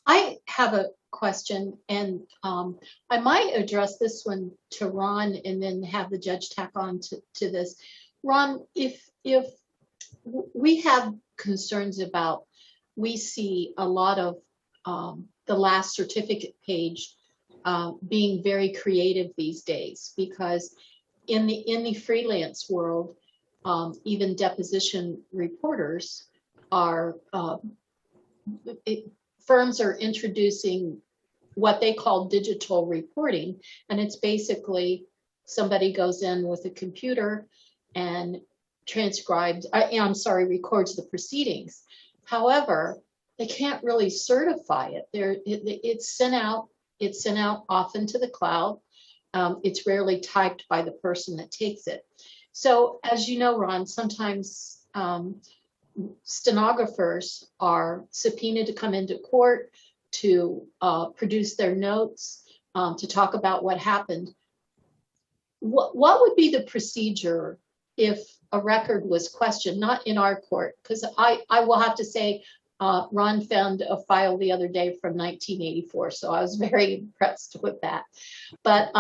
I have a question, and I might address this one to Ron and then have the judge tack on to this. Ron, if we have concerns about, we see a lot of the last certificate page being very creative these days, because in the freelance world, even deposition reporters are firms are introducing what they call digital reporting, and it's basically somebody goes in with a computer and records the proceedings. However, they can't really certify it. It's sent out often to the cloud. It's rarely typed by the person that takes it. So as you know, Ron, sometimes stenographers are subpoenaed to come into court to produce their notes, to talk about what happened. What would be the procedure if a record was questioned, not in our court? Because I will have to say, Ron found a file the other day from 1984, so I was very impressed with that. But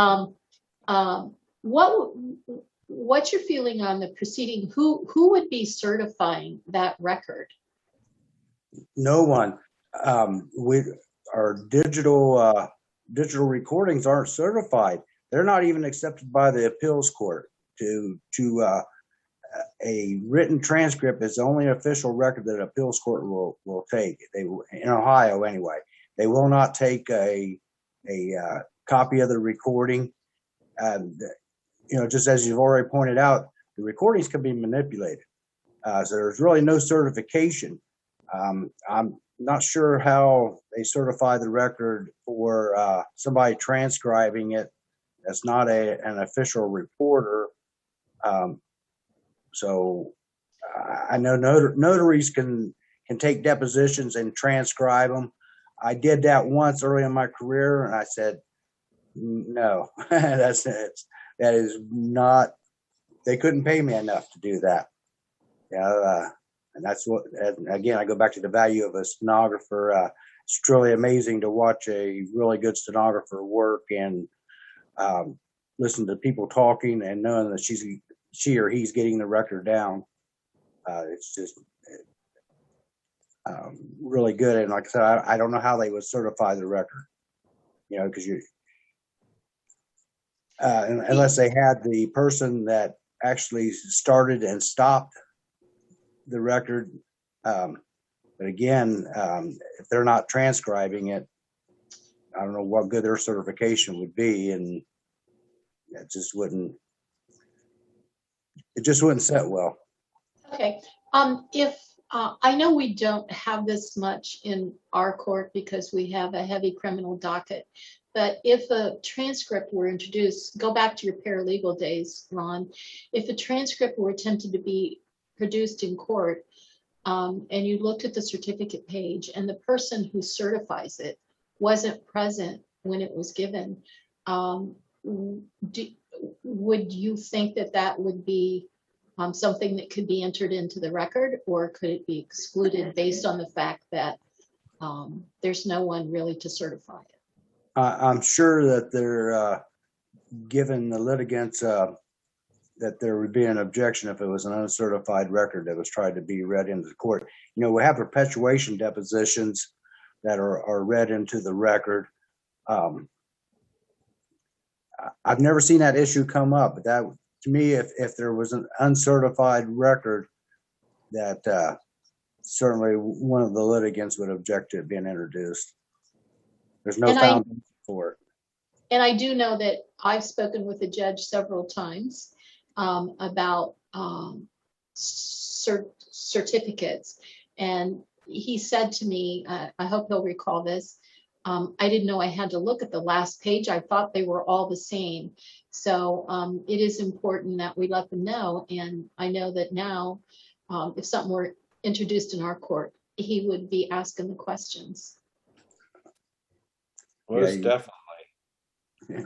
what's your feeling on the proceeding? Who would be certifying that record? No one. Our digital recordings aren't certified. They're not even accepted by the appeals court. A written transcript is the only official record that an appeals court will take. In Ohio anyway. They will not take a copy of the recording. Just as you've already pointed out, the recordings can be manipulated. So there's really no certification. I'm not sure how they certify the record for somebody transcribing it. That's not an official reporter. So I know notaries can take depositions and transcribe them. I did that once early in my career, and I said, no, that is not. They couldn't pay me enough to do that. And that's what. And again, I go back to the value of a stenographer. It's truly amazing to watch a really good stenographer work and listen to people talking and knowing that she or he's getting the record down. It's just really good. And like I said, I don't know how they would certify the record, because unless they had the person that actually started and stopped the record. But again, if they're not transcribing it, I don't know what good their certification would be, and it just wouldn't set well. Okay. If I know we don't have this much in our court because we have a heavy criminal docket, but if a transcript were introduced, go back to your paralegal days, Ron, if a transcript were attempted to be produced in court, and you looked at the certificate page and the person who certifies it wasn't present when it was given, would you think that would be something that could be entered into the record, or could it be excluded based on the fact that there's no one really to certify it? I'm sure that they're giving the litigants that there would be an objection if it was an uncertified record that was tried to be read into the court. We have perpetuation depositions that are read into the record. I've never seen that issue come up, but that, to me, if there was an uncertified record, that certainly one of the litigants would object to it being introduced. There's no foundation for it. And I do know that I've spoken with the judge several times about certificates, and he said to me, I hope he'll recall this, I didn't know I had to look at the last page. I thought they were all the same. So it is important that we let them know. And I know that now, if something were introduced in our court, he would be asking the questions. Most definitely. Yeah.